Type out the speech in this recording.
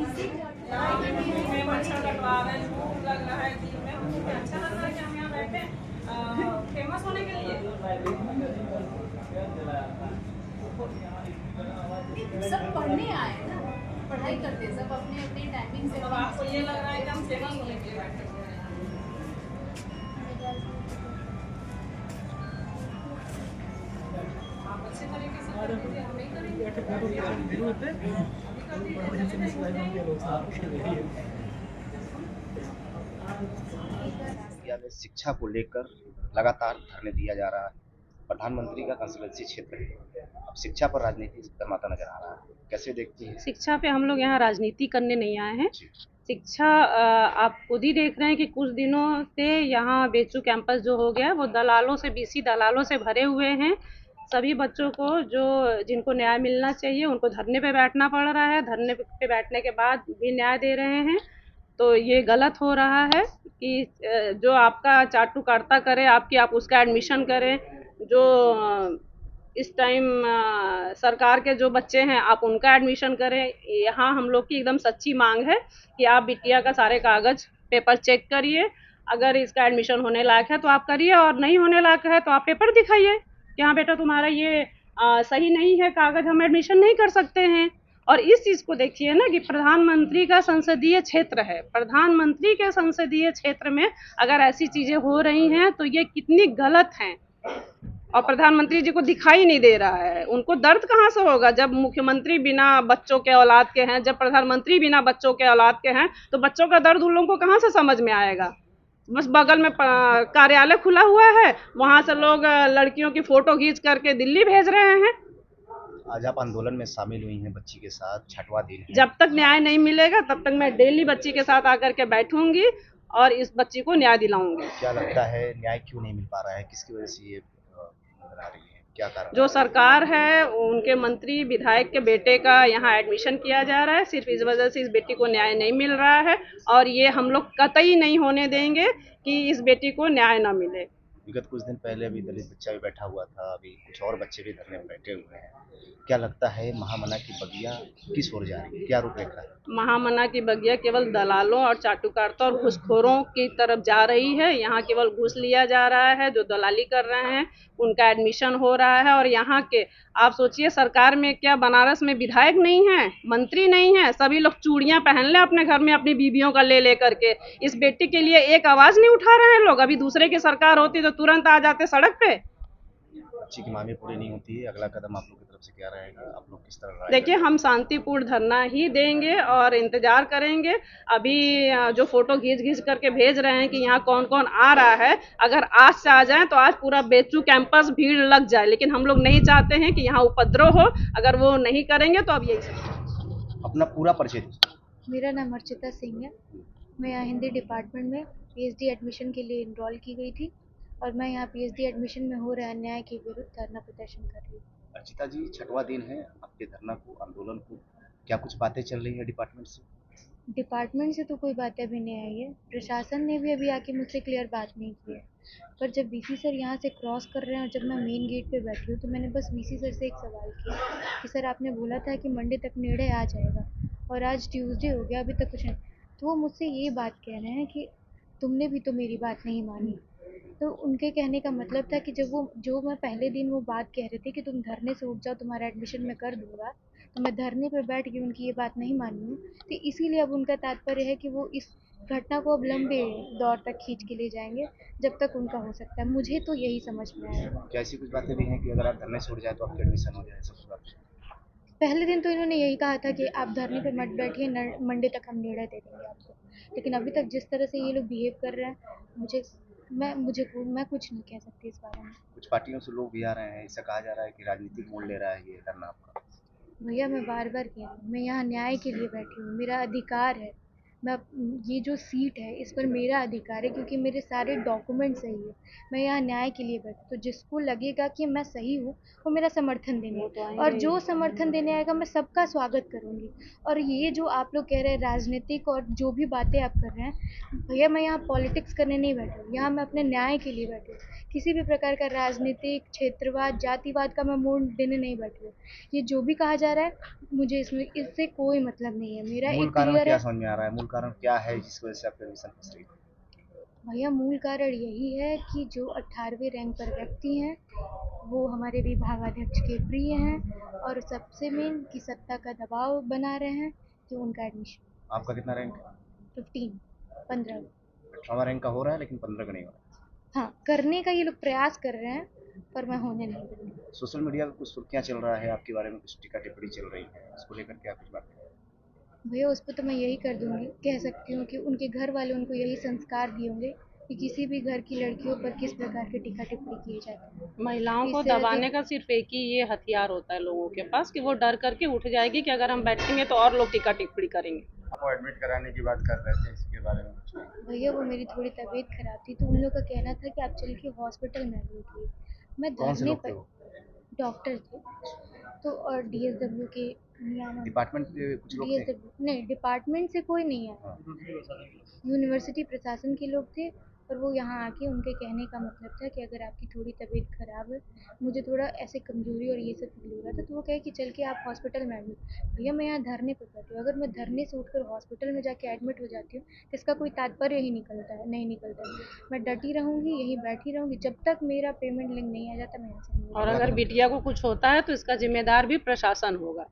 में मच्छर कटवा रहे हैं, भूख लग रहा है दिन में, हमको क्या अच्छा लग रहा है कि हम यहाँ बैठे फेमस होने के लिए। सब पढ़ने आए ना, पढ़ाई करते सब अपने अपने टाइमिंग से। अब आपको ये लग रहा है कि हम फेमस होने के लिए बैठे हुए हैं। आप अच्छे तरीके से कर दीजिए, हम नहीं करेंगे। इंडिया में शिक्षा को लेकर लगातार धरने दिया जा रहा है। प्रधानमंत्री का कंसल्टेंसी क्षेत्र है, अब शिक्षा पर राजनीति गर्माता नजर आ रहा है, कैसे देखती है? शिक्षा पे हम लोग यहाँ राजनीति करने नहीं आए हैं। शिक्षा आप खुद ही देख रहे हैं कि कुछ दिनों से यहाँ बेचू कैंपस जो हो गया वो दलालों से, बीसी दलालों से भरे हुए हैं। सभी बच्चों को जो जिनको न्याय मिलना चाहिए उनको धरने पे बैठना पड़ रहा है। धरने पे बैठने के बाद भी न्याय दे रहे हैं, तो ये गलत हो रहा है कि जो आपका चाटुकारिता करे आपकी, आप उसका एडमिशन करें। जो इस टाइम सरकार के जो बच्चे हैं आप उनका एडमिशन करें। यहाँ हम लोग की एकदम सच्ची मांग है कि आप बिटिया का सारे कागज पेपर चेक करिए, अगर इसका एडमिशन होने लायक है तो आप करिए, और नहीं होने लायक है तो आप पेपर दिखाइए कि हाँ बेटा तुम्हारा ये सही नहीं है कागज, हम एडमिशन नहीं कर सकते हैं। और इस चीज को देखिए ना कि प्रधानमंत्री का संसदीय क्षेत्र है, प्रधानमंत्री के संसदीय क्षेत्र में अगर ऐसी चीजें हो रही हैं तो ये कितनी गलत हैं। और प्रधानमंत्री जी को दिखाई नहीं दे रहा है, उनको दर्द कहाँ से होगा जब मुख्यमंत्री बिना बच्चों के औलाद के हैं, जब प्रधानमंत्री बिना बच्चों के औलाद के हैं, तो बच्चों का दर्द उन लोगों को कहाँ से समझ में आएगा। बस बगल में कार्यालय खुला हुआ है, वहां से लोग लड़कियों की फोटो खींच करके दिल्ली भेज रहे हैं। आज आप आंदोलन में शामिल हुई हैं बच्ची के साथ, 6वां दिन है। जब तक न्याय नहीं मिलेगा तब तक मैं डेली बच्ची के साथ आकर के बैठूंगी और इस बच्ची को न्याय दिलाऊंगी। क्या लगता है न्याय क्यों नहीं मिल पा रहा है, किसकी वजह से ये नजर आ रही है, क्या कारण? जो सरकार है उनके मंत्री विधायक के बेटे का यहाँ एडमिशन किया जा रहा है, सिर्फ इस वजह से इस बेटी को न्याय नहीं मिल रहा है, और ये हम लोग कतई नहीं होने देंगे कि इस बेटी को न्याय न मिले। विगत कुछ दिन पहले अभी दलित बच्चा भी बैठा हुआ था, अभी कुछ और बच्चे भी धरने में बैठे हुए हैं। क्या लगता है महामना की बगिया किस ओर जा रही है, क्या रूपरेखा है? महामना की बगिया केवल दलालों और चाटुकारिता और घूसखोरों की तरफ जा रही है। यहाँ केवल घूस लिया जा रहा है, जो दलाली कर रहे हैं उनका एडमिशन हो रहा है। और यहाँ के आप सोचिए, सरकार में क्या बनारस में विधायक नहीं है, मंत्री नहीं है, सभी लोग चूड़ियां पहन ले अपने घर में अपनी बीबियों का ले करके। इस बेटी के लिए एक आवाज नहीं उठा रहे हैं लोग। अभी दूसरे की सरकार होती तो तुरंत आ जाते सड़क पे। बच्ची की मांगे पूरी नहीं होती है, अगला कदम आप लोग की तरफ से क्या रहेगा, आप लोग किस तरह देखिए, हम शांतिपूर्ण धरना ही देंगे और इंतजार करेंगे। अभी जो फोटो घींच करके भेज रहे हैं कि यहाँ कौन कौन आ रहा है, अगर आज से आ जाए तो आज पूरा बेचू कैंपस भीड़ लग जाए, लेकिन हम लोग नहीं चाहते हैं कि यहाँ उपद्रव हो। अगर वो नहीं करेंगे तो अब यही। अपना पूरा परिचय दीजिए। मेरा नाम अर्चिता सिंह है। मैं यहाँ हिंदी डिपार्टमेंट में पीएचडी एडमिशन के लिए इनरोल की गई थी और मैं यहाँ पीएचडी एडमिशन में हो रहे अन्याय के विरुद्ध धरना प्रदर्शन कर रही हूँ। अर्चिता जी, 6वां दिन है आपके धरना को, आंदोलन को, क्या कुछ बातें चल रही है डिपार्टमेंट से? डिपार्टमेंट से तो कोई बातें अभी नहीं आई है, प्रशासन ने भी अभी आके मुझसे क्लियर बात नहीं की है। पर जब वीसी सर यहाँ से क्रॉस कर रहे हैं और जब मैं मेन गेट पे बैठी हूँ तो मैंने बस वीसी सर से एक सवाल किया कि सर आपने बोला था कि मंडे तक निर्णय आ जाएगा और आज ट्यूसडे हो गया, अभी तक कुछ नहीं। तो वो मुझसे ये बात कह रहे हैं कि तुमने भी तो मेरी बात नहीं मानी। तो उनके कहने का मतलब था कि जब वो जो मैं पहले दिन वो बात कह रहे थे कि तुम धरने से उठ जाओ, तुम्हारा एडमिशन मैं कर दूंगा, तो मैं धरने पर बैठ के उनकी ये बात नहीं मानी हूँ। तो इसीलिए अब उनका तात्पर्य है कि वो इस घटना को अब लंबे दौर तक खींच के ले जाएंगे जब तक उनका हो सकता है। मुझे तो यही समझ में आया। क्या ऐसी कुछ बातें भी हैं कि अगर आप धरने से उठ जाए तो आपकी एडमिशन हो जाए, सब बात? पहले दिन तो इन्होंने यही कहा था कि आप धरने पे मत बैठिए, मंडे तक हम निर्णय दे देंगे आपको। लेकिन अभी तक जिस तरह से ये लोग बिहेव कर रहे हैं, मैं कुछ नहीं कह सकती इस बारे में। कुछ पार्टियों से लोग भी आ रहे हैं, ऐसा कहा जा रहा है कि राजनीतिक मोड़ ले रहा है ये धरना आपका। भैया मैं बार बार कह रही हूँ, मैं यहाँ न्याय के लिए बैठी हूँ, मेरा अधिकार है। मैं ये जो सीट है इस पर मेरा अधिकार है, क्योंकि मेरे सारे डॉक्यूमेंट सही है। मैं यहाँ न्याय के लिए बैठी, तो जिसको लगेगा कि मैं सही हूँ वो मेरा समर्थन देंगे, और जो समर्थन देने आएगा मैं सबका स्वागत करूँगी। और ये जो आप लोग कह रहे हैं राजनीतिक और जो भी बातें आप कर रहे हैं, भैया मैं यहाँ पॉलिटिक्स करने नहीं बैठी हूँ, यहाँ मैं अपने न्याय के लिए बैठी हूँ। किसी भी प्रकार का राजनीतिक, क्षेत्रवाद, जातिवाद का मैं मोड़ देने नहीं बैठी हूँ। ये जो भी कहा जा रहा है मुझे इससे कोई मतलब नहीं है। मेरा मूल एक कारण क्लियर क्या है समझ में आ रहा है? मूल कारण क्या है जिस वजह से आपकी एडमिशन फंस रही है? भैया, मूल कारण यही है कि जो 18वें रैंक पर व्यक्ति हैं वो हमारे विभागाध्यक्ष के प्रिय हैं, और सबसे मेन कि सत्ता का दबाव बना रहे हैं कि उनका एडमिशन आपका कितना रैंक? 15। 18वां रैंक का हो रहा है लेकिन 15 का नहीं हो रहा है। हाँ, करने का ये लोग प्रयास कर रहे हैं, पर मैं होने नहीं दूंगी। सोशल मीडिया पे कुछ सुर्खियां चल रहा है आपके बारे में, कुछ टीका टिप्पणी चल रही है, उसको लेकर के आप कुछ बात करें। भैया उस पर तो मैं यही कर दूंगी, कह सकती हूँ कि उनके घर वाले उनको यही संस्कार दिए होंगे कि किसी भी घर की लड़कियों पर किस प्रकार के टीका टिप्पणी किए जाते हैं। महिलाओं को इससे दबाने अधिक का सिर्फ एक ही ये हथियार होता है लोगों के पास कि वो डर करके उठ जाएगी कि अगर हम बैठेंगे तो और लोग टीका टिप्पणी करेंगे। आपको एडमिट कराने की बात कर रहे थे, इसके बारे में कुछ कहें। भैया वो मेरी थोड़ी तबीयत खराब थी, तो उन लोग का कहना था कि आप चल के हॉस्पिटल में एडमिट हुई। मैं कौन से धरने लोग थे पर वो? डॉक्टर थे, तो और डीएसडब्ल्यू के नियामक, डिपार्टमेंट के कुछ लोग थे? डीएसडब्ल्यू नहीं, डिपार्टमेंट से कोई नहीं आया, हाँ। यूनिवर्सिटी प्रशासन के लोग थे। और वो यहाँ आके उनके कहने का मतलब था कि अगर आपकी थोड़ी तबीयत ख़राब है, मुझे थोड़ा ऐसे कमज़ोरी और ये सब फील हो रहा था, तो वो कहे कि चल के आप हॉस्पिटल में एडमिट। भैया मैं यहाँ धरने पर बैठी हूँ, अगर मैं धरने से उठकर हॉस्पिटल में जाके एडमिट हो जाती हूँ तो इसका कोई तात्पर्य ही निकलता है नहीं निकलता है। मैं डटी रहूँगी, यहीं बैठी रहूँगी जब तक मेरा पेमेंट लिंक नहीं आ जाता, मैं यहाँ से नहीं और निकलूँगी। अगर बिटिया को कुछ होता है तो इसका जिम्मेदार भी प्रशासन होगा।